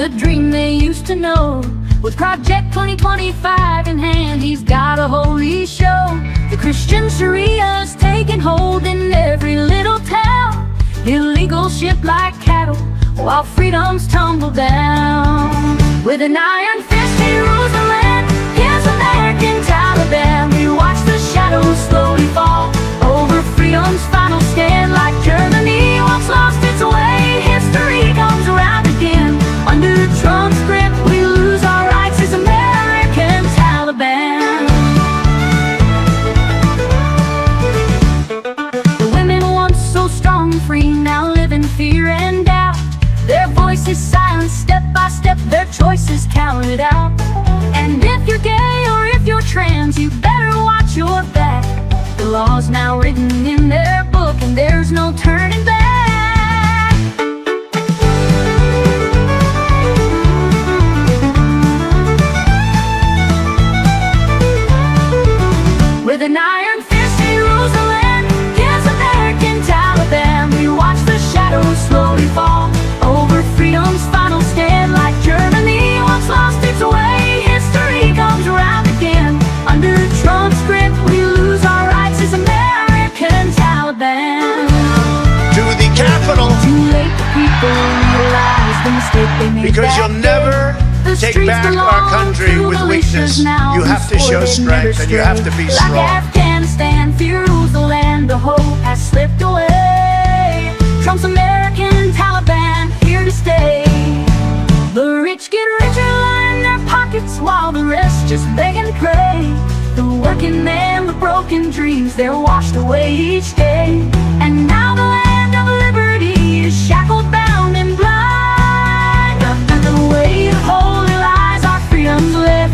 the dream they used to know. With Project 2025 in hand, he's got a holy show. The Christian Sharia's taking hold in every little town. Illegal ship like cattle, while freedoms tumble down. With an iron fist he rules the land. Here's American Taliban. We watch the shadows slowly fall over freedom's final stand. Like Germany once lost its way, history comes around again. Under Trump's grip we lose our rights as American Taliban. The women once so strong and free now live in fear and doubt. Their voices silenced step by step, their choices counted out. And if you're gay or if you're trans, you better watch your back. The law's now written in their book and there's no turning back. With an iron fist he rules the land. Here's American Taliban. We watch the shadows slowly fall over freedom's final stand. Like Germany once lost its way, history comes around again. Under Trump's grip we lose our rights as American Taliban. To the Capitol. Too late, the people realize the mistake they made. Because you'll never take back our country with weakness. You have to show strength and you have to be strong. Like Afghanistan, fear rules the land, the hope has slipped away. Trump's American Taliban, here to stay. The rich get richer, line their pockets, while the rest just beg and pray. The working man with broken dreams, they're washed away each day. And now the land of liberty is shackled, bound, and blind. Under the weight of holy lies, our freedom's left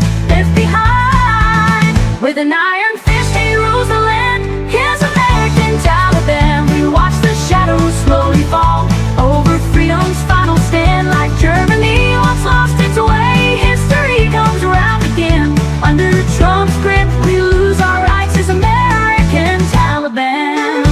behind. With an iron fist he rules the land. Here's American Taliban. We watch the shadows slowly fall over freedom's final stand. Like Germany once lost its way, history comes around again. Under Trump's grip we lose our rights as American Taliban.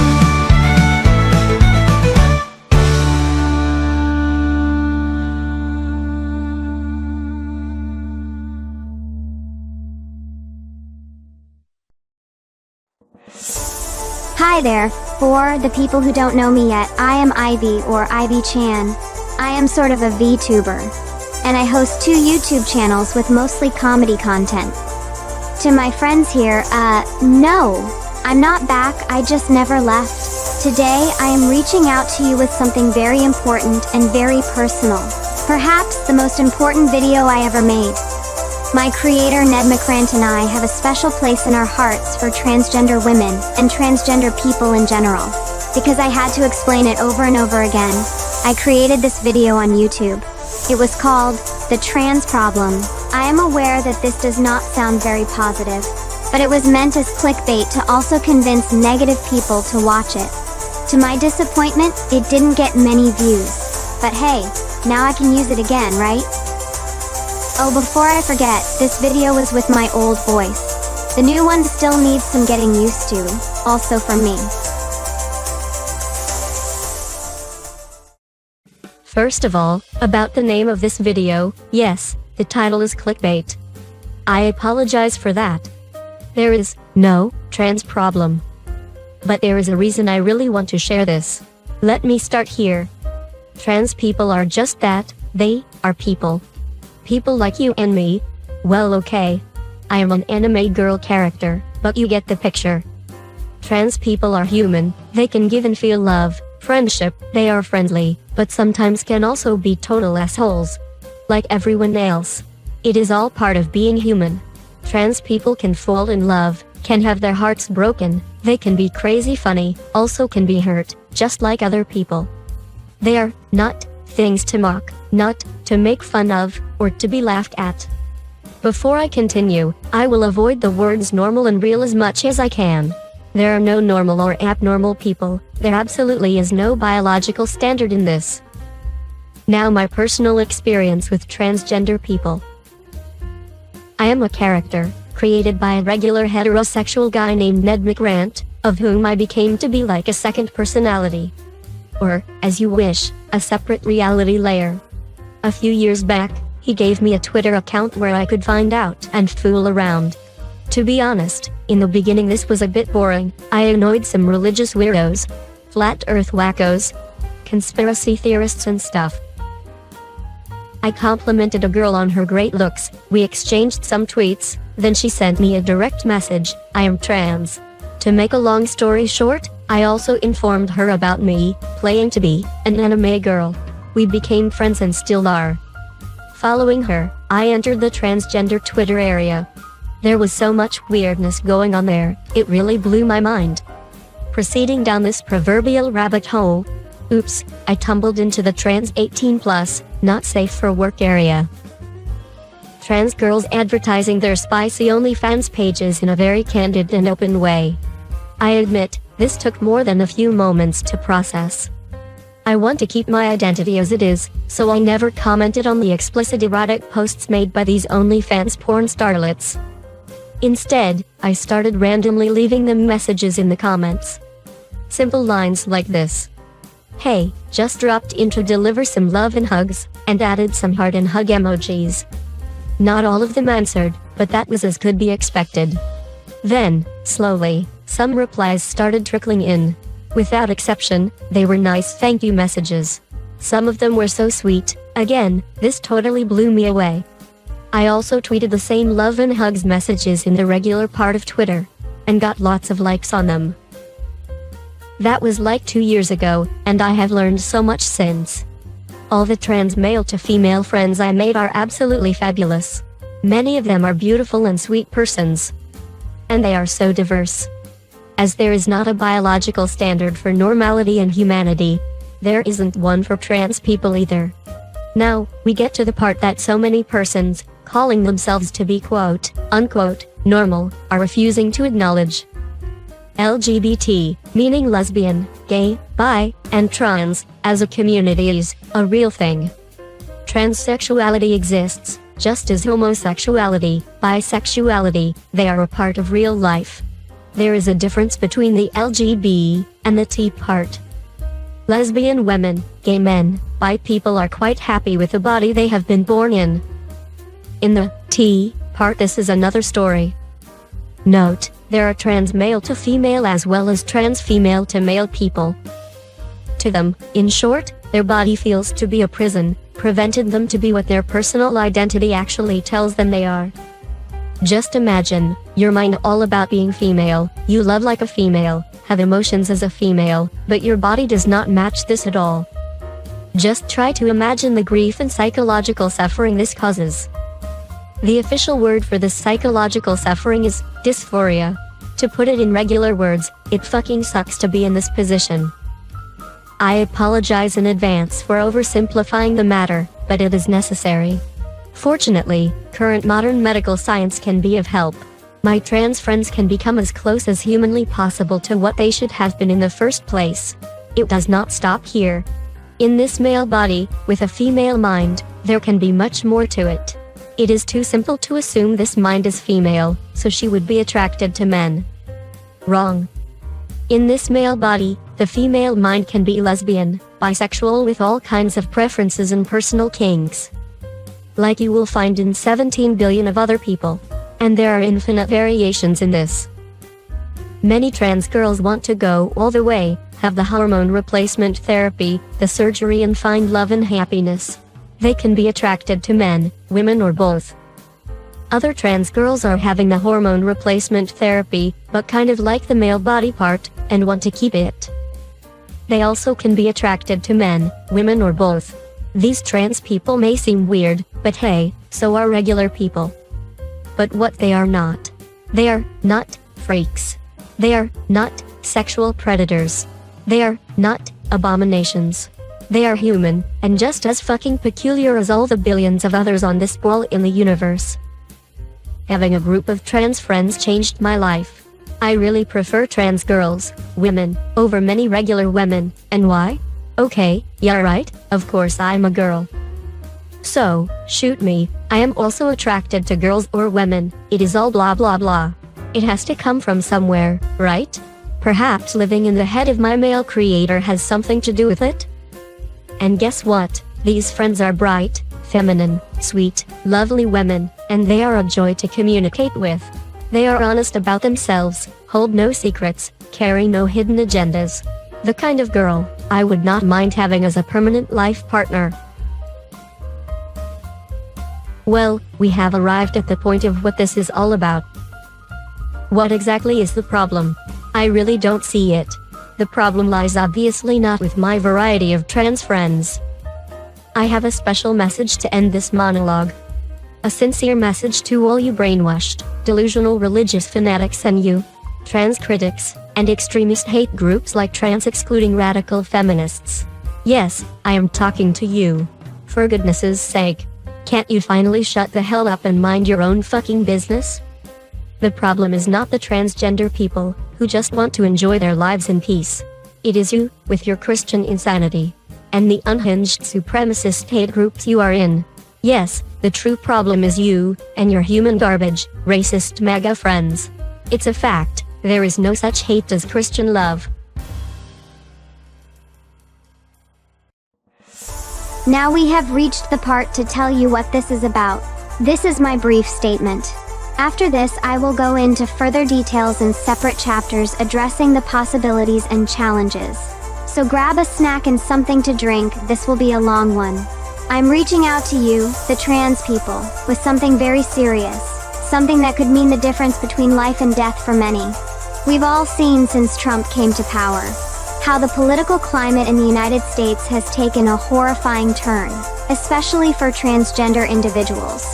Hi there. For the people who don't know me yet, I am Ivy, or Ivy Chan. I am sort of a VTuber, and I host 2 YouTube channels with mostly comedy content. To my friends here, no, I'm not back, I just never left. Today, I am reaching out to you with something very important and very personal. Perhaps the most important video I ever made. My creator Ned McCrant and I have a special place in our hearts for transgender women and transgender people in general. Because I had to explain it over and over again, I created this video on YouTube. It was called The Trans Problem. I am aware that this does not sound very positive, but it was meant as clickbait to also convince negative people to watch it. To my disappointment, it didn't get many views. But hey, now I can use it again, right? Oh, before I forget, this video was with my old voice. The new one still needs some getting used to, also from me. First of all, about the name of this video, yes, the title is clickbait. I apologize for that. There is no trans problem. But there is a reason I really want to share this. Let me start here. Trans people are just that, they are people. People like you and me. Well, okay. I am an anime girl character, but you get the picture. Trans people are human, they can give and feel love, friendship, they are friendly, but sometimes can also be total assholes. Like everyone else. It is all part of being human. Trans people can fall in love, can have their hearts broken, they can be crazy funny, also can be hurt, just like other people. They are not things to mock, not to make fun of, or to be laughed at. Before I continue, I will avoid the words normal and real as much as I can. There are no normal or abnormal people, there absolutely is no biological standard in this. Now my personal experience with transgender people. I am a character, created by a regular heterosexual guy named Ned McCrant, of whom I became to be like a second personality. Or, as you wish, a separate reality layer. A few years back, he gave me a Twitter account where I could find out and fool around. To be honest, in the beginning this was a bit boring. I annoyed some religious weirdos, flat earth wackos, conspiracy theorists and stuff. I complimented a girl on her great looks, we exchanged some tweets, then she sent me a direct message, I am trans. To make a long story short, I also informed her about me, playing to be an anime girl. We became friends and still are. Following her, I entered the transgender Twitter area. There was so much weirdness going on there, it really blew my mind. Proceeding down this proverbial rabbit hole, oops, I tumbled into the trans 18+, not safe for work area. Trans girls advertising their spicy OnlyFans pages in a very candid and open way. I admit, this took more than a few moments to process. I want to keep my identity as it is, so I never commented on the explicit erotic posts made by these OnlyFans porn starlets. Instead, I started randomly leaving them messages in the comments. Simple lines like this. Hey, just dropped in to deliver some love and hugs, and added some heart and hug emojis. Not all of them answered, but that was as could be expected. Then, slowly, some replies started trickling in. Without exception, they were nice thank you messages. Some of them were so sweet. Again, this totally blew me away. I also tweeted the same love and hugs messages in the regular part of Twitter, and got lots of likes on them. That was like 2 years ago, and I have learned so much since. All the trans male to female friends I made are absolutely fabulous. Many of them are beautiful and sweet persons. And they are so diverse. As there is not a biological standard for normality and humanity, there isn't one for trans people either. Now, we get to the part that so many persons, calling themselves to be quote, unquote, normal, are refusing to acknowledge. LGBT, meaning lesbian, gay, bi, and trans, as a community is a real thing. Transsexuality exists, just as homosexuality, bisexuality, they are a part of real life. There is a difference between the LGB and the T part. Lesbian women, gay men, bi people are quite happy with the body they have been born in. In the T part, this is another story. Note, there are trans male to female as well as trans female to male people. To them, in short, their body feels to be a prison, prevented them to be what their personal identity actually tells them they are. Just imagine, your mind all about being female, you love like a female, have emotions as a female, but your body does not match this at all. Just try to imagine the grief and psychological suffering this causes. The official word for this psychological suffering is dysphoria. To put it in regular words, it fucking sucks to be in this position. I apologize in advance for oversimplifying the matter, but it is necessary. Fortunately, current modern medical science can be of help. My trans friends can become as close as humanly possible to what they should have been in the first place. It does not stop here. In this male body, with a female mind, there can be much more to it. It is too simple to assume this mind is female, so she would be attracted to men. Wrong. In this male body, the female mind can be lesbian, bisexual with all kinds of preferences and personal kinks. Like you will find in 17 billion of other people. And there are infinite variations in this. Many trans girls want to go all the way, have the hormone replacement therapy, the surgery and find love and happiness. They can be attracted to men, women or both. Other trans girls are having the hormone replacement therapy, but kind of like the male body part, and want to keep it. They also can be attracted to men, women or both. These trans people may seem weird, but hey, so are regular people. But what they are not. They are not freaks. They are not sexual predators. They are not abominations. They are human, and just as fucking peculiar as all the billions of others on this ball in the universe. Having a group of trans friends changed my life. I really prefer trans girls, women, over many regular women, and why? Okay, yeah right, of course I'm a girl. So, shoot me, I am also attracted to girls or women, it is all blah blah blah. It has to come from somewhere, right? Perhaps living in the head of my male creator has something to do with it? And guess what? These friends are bright, feminine, sweet, lovely women, and they are a joy to communicate with. They are honest about themselves, hold no secrets, carry no hidden agendas. The kind of girl I would not mind having as a permanent life partner. Well, we have arrived at the point of what this is all about. What exactly is the problem? I really don't see it. The problem lies obviously not with my variety of trans friends. I have a special message to end this monologue. A sincere message to all you brainwashed, delusional religious fanatics and you, trans critics, and extremist hate groups like trans-excluding radical feminists. Yes, I am talking to you. For goodness' sake. Can't you finally shut the hell up and mind your own fucking business? The problem is not the transgender people, who just want to enjoy their lives in peace. It is you, with your Christian insanity. And the unhinged supremacist hate groups you are in. Yes, the true problem is you, and your human garbage, racist MAGA friends. It's a fact, there is no such hate as Christian love. Now we have reached the part to tell you what this is about. This is my brief statement. After this, I will go into further details in separate chapters addressing the possibilities and challenges. So grab a snack and something to drink, this will be a long one. I'm reaching out to you, the trans people, with something very serious. Something that could mean the difference between life and death for many. We've all seen since Trump came to power, how the political climate in the United States has taken a horrifying turn, especially for transgender individuals.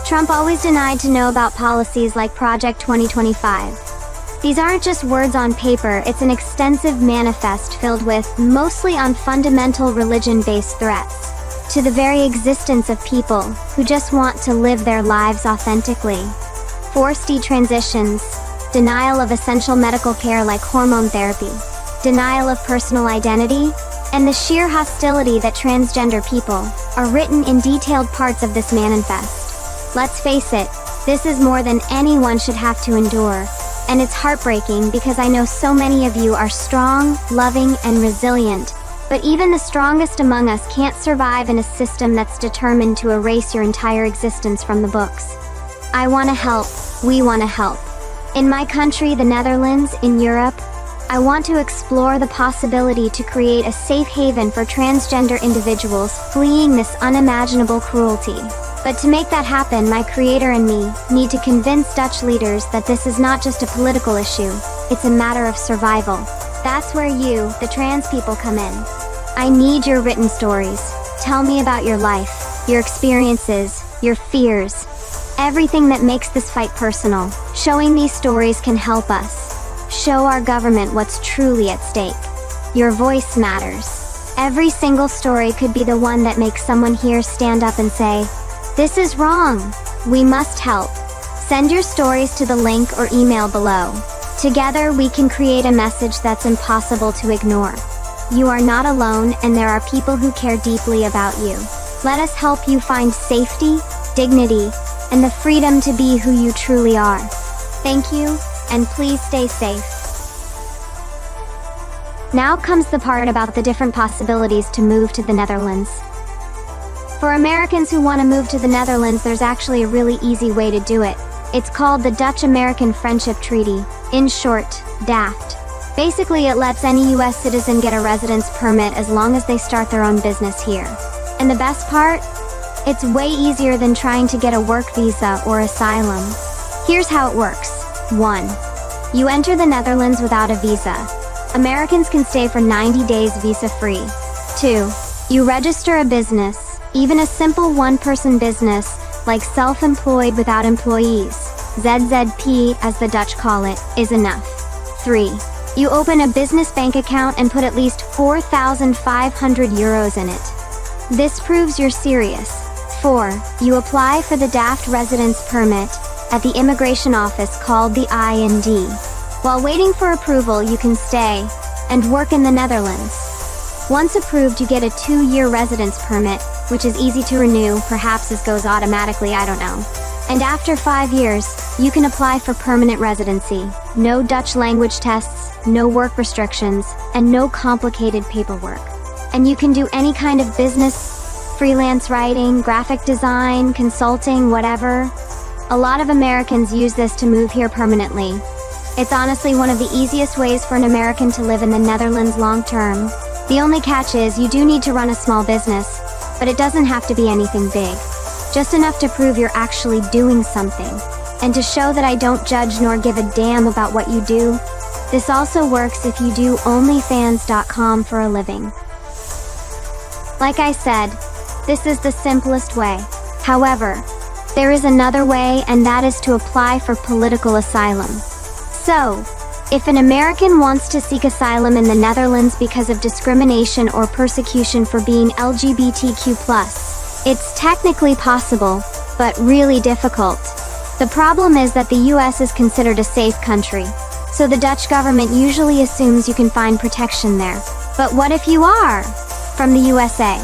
Trump always denied to know about policies like Project 2025. These aren't just words on paper, it's an extensive manifest filled with, mostly on fundamental religion-based threats, to the very existence of people who just want to live their lives authentically. Forced detransitions, denial of essential medical care like hormone therapy, denial of personal identity, and the sheer hostility that transgender people are written in detailed parts of this manifest. Let's face it, this is more than anyone should have to endure, and it's heartbreaking because I know so many of you are strong, loving, and resilient, but even the strongest among us can't survive in a system that's determined to erase your entire existence from the books. I want to help, we want to help. In my country, the Netherlands, in Europe, I want to explore the possibility to create a safe haven for transgender individuals fleeing this unimaginable cruelty. But to make that happen, my creator and me need to convince Dutch leaders that this is not just a political issue, it's a matter of survival. That's where you, the trans people, come in. I need your written stories. Tell me about your life, your experiences, your fears, everything that makes this fight personal. Showing these stories can help us show our government what's truly at stake. Your voice matters. Every single story could be the one that makes someone here stand up and say, "This is wrong. We must help." Send your stories to the link or email below. Together we can create a message that's impossible to ignore. You are not alone, and there are people who care deeply about you. Let us help you find safety, dignity, and the freedom to be who you truly are. Thank you, and please stay safe. Now comes the part about the different possibilities to move to the Netherlands. For Americans who want to move to the Netherlands, there's actually a really easy way to do it. It's called the Dutch-American Friendship Treaty, in short, DAFT. Basically, it lets any US citizen get a residence permit as long as they start their own business here. And the best part? It's way easier than trying to get a work visa or asylum. Here's how it works. 1. You enter the Netherlands without a visa. Americans can stay for 90 days visa-free. 2. You register a business, even a simple one-person business, like self-employed without employees. ZZP, as the Dutch call it, is enough. 3. You open a business bank account and put at least 4,500 euros in it. This proves you're serious. 4. You apply for the DAFT residence permit at the immigration office called the IND. While waiting for approval, you can stay and work in the Netherlands. Once approved, you get a 2-year residence permit, which is easy to renew, perhaps this goes automatically, I don't know. And after 5 years, you can apply for permanent residency. No Dutch language tests, no work restrictions, and no complicated paperwork. And you can do any kind of business freelance writing, graphic design, consulting, whatever. A lot of Americans use this to move here permanently. It's honestly one of the easiest ways for an American to live in the Netherlands long term. The only catch is you do need to run a small business, but it doesn't have to be anything big. Just enough to prove you're actually doing something, and to show that I don't judge nor give a damn about what you do. This also works if you do onlyfans.com for a living. Like I said, this is the simplest way. However, there is another way, and that is to apply for political asylum. So, if an American wants to seek asylum in the Netherlands because of discrimination or persecution for being LGBTQ+, it's technically possible, but really difficult. The problem is that the US is considered a safe country, so the Dutch government usually assumes you can find protection there. But what if you are from the USA?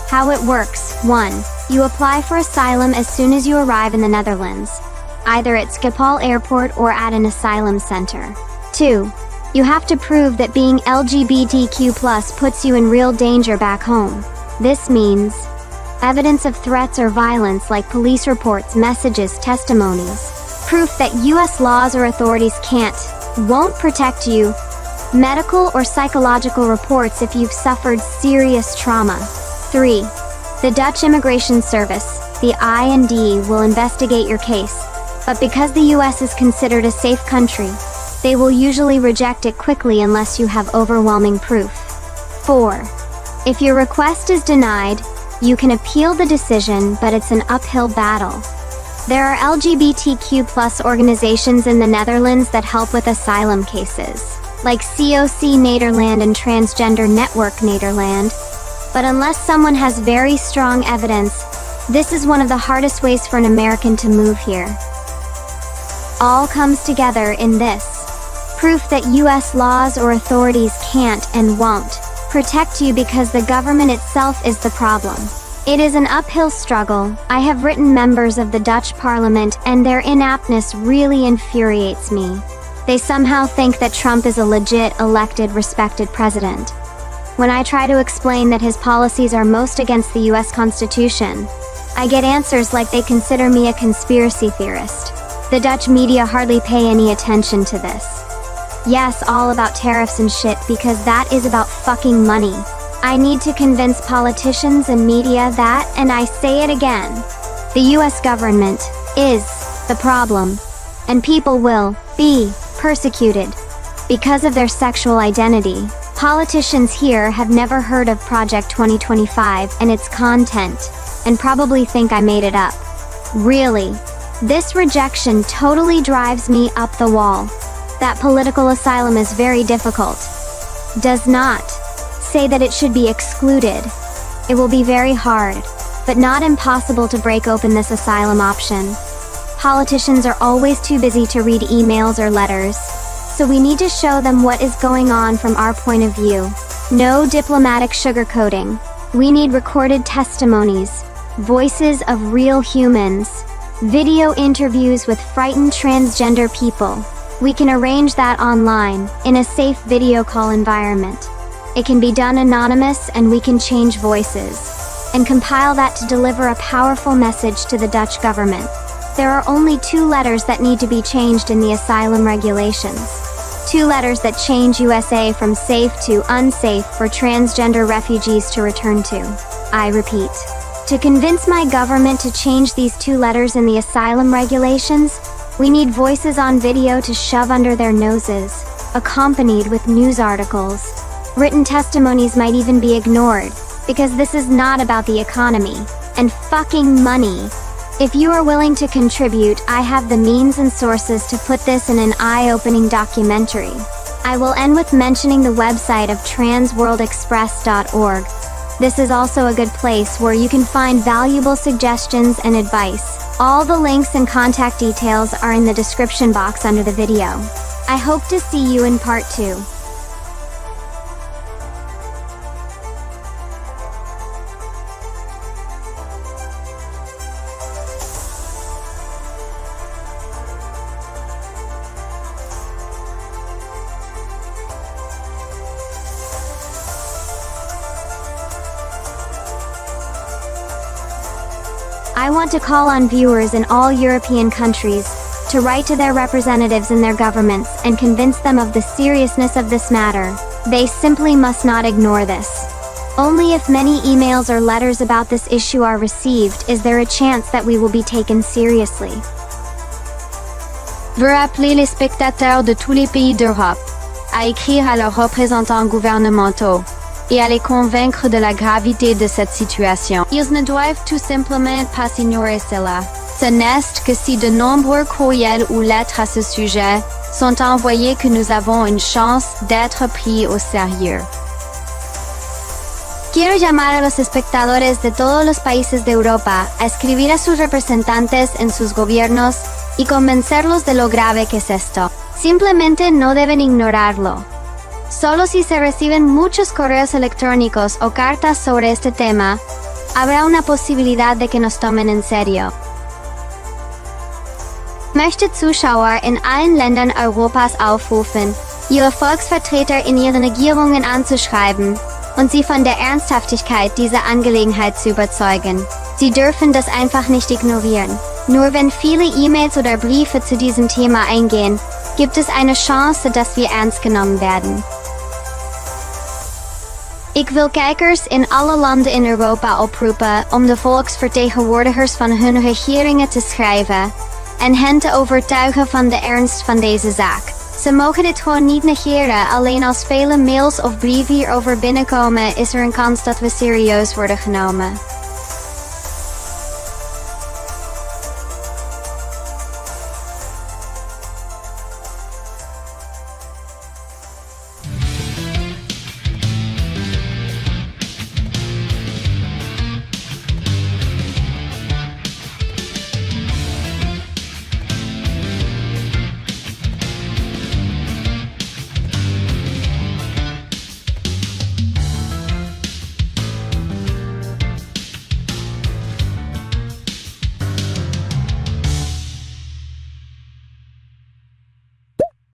How it works: 1. You apply for asylum as soon as you arrive in the Netherlands, either at Schiphol Airport or at an asylum center. 2. You have to prove that being LGBTQ+ puts you in real danger back home. This means evidence of threats or violence like police reports, messages, testimonies, proof that US laws or authorities won't protect you, medical or psychological reports if you've suffered serious trauma. 3. The Dutch Immigration Service, the IND, will investigate your case, but because the US is considered a safe country, they will usually reject it quickly unless you have overwhelming proof. 4. If your request is denied, you can appeal the decision, but it's an uphill battle. There are LGBTQ+ organizations in the Netherlands that help with asylum cases, like COC Nederland and Transgender Network Nederland. But unless someone has very strong evidence, this is one of the hardest ways for an American to move here. All comes together in this: proof that US laws or authorities can't and won't protect you because the government itself is the problem. It is an uphill struggle. I have written members of the Dutch Parliament, and their inaptness really infuriates me. They somehow think that Trump is a legit, elected, respected president. When I try to explain that his policies are most against the US Constitution, I get answers like they consider me a conspiracy theorist. The Dutch media hardly pay any attention to this. Yes, all about tariffs and shit, because that is about fucking money. I need to convince politicians and media that, and I say it again, the US government is the problem, and people will be persecuted because of their sexual identity. Politicians here have never heard of Project 2025 and its content, and probably think I made it up. Really, this rejection totally drives me up the wall. That political asylum is very difficult. Does not say that it should be excluded. It will be very hard, but not impossible to break open this asylum option. Politicians are always too busy to read emails or letters, so we need to show them what is going on from our point of view. No diplomatic sugarcoating. We need recorded testimonies, voices of real humans, video interviews with frightened transgender people. We can arrange that online, in a safe video call environment. It can be done anonymous, and we can change voices and compile that to deliver a powerful message to the Dutch government. There are only 2 letters that need to be changed in the asylum regulations. 2 letters that change USA from safe to unsafe for transgender refugees to return to. I repeat, to convince my government to change these 2 letters in the asylum regulations, we need voices on video to shove under their noses, accompanied with news articles. Written testimonies might even be ignored, because this is not about the economy and fucking money. If you are willing to contribute, I have the means and sources to put this in an eye-opening documentary. I will end with mentioning the website of transworldexpress.org. This is also a good place where you can find valuable suggestions and advice. All the links and contact details are in the description box under the video. I hope to see you in part 2. I want to call on viewers in all European countries to write to their representatives in their governments and convince them of the seriousness of this matter. They simply must not ignore this. Only if many emails or letters about this issue are received is there a chance that we will be taken seriously. Veut appeler les spectateurs de tous les pays d'Europe à écrire à leurs représentants gouvernementaux et à les convaincre de la gravité de cette situation. Ils ne doivent tout simplement pas ignorer cela. Ce n'est que si de nombreux courriels ou lettres à ce sujet sont envoyés que nous avons une chance d'être pris au sérieux. Quiero llamar a los espectadores de todos los países de Europa a escribir a sus representantes en sus gobiernos y convencerlos de lo grave que es esto. Simplemente no deben ignorarlo. Solo si se reciben muchos correos electrónicos o cartas sobre este tema, habrá una posibilidad de que nos tomen en serio. Möchte Zuschauer in allen Ländern Europas aufrufen, ihre Volksvertreter in ihren Regierungen anzuschreiben und sie von der Ernsthaftigkeit dieser Angelegenheit zu überzeugen. Sie dürfen das einfach nicht ignorieren. Nur wenn viele E-Mails oder Briefe zu diesem Thema eingehen, gibt es eine Chance, dass wir ernst genommen werden. Ik wil kijkers in alle landen in Europa oproepen om de volksvertegenwoordigers van hun regeringen te schrijven en hen te overtuigen van de ernst van deze zaak. Ze mogen dit gewoon niet negeren, alleen als vele mails of brieven hierover binnenkomen is er een kans dat we serieus worden genomen.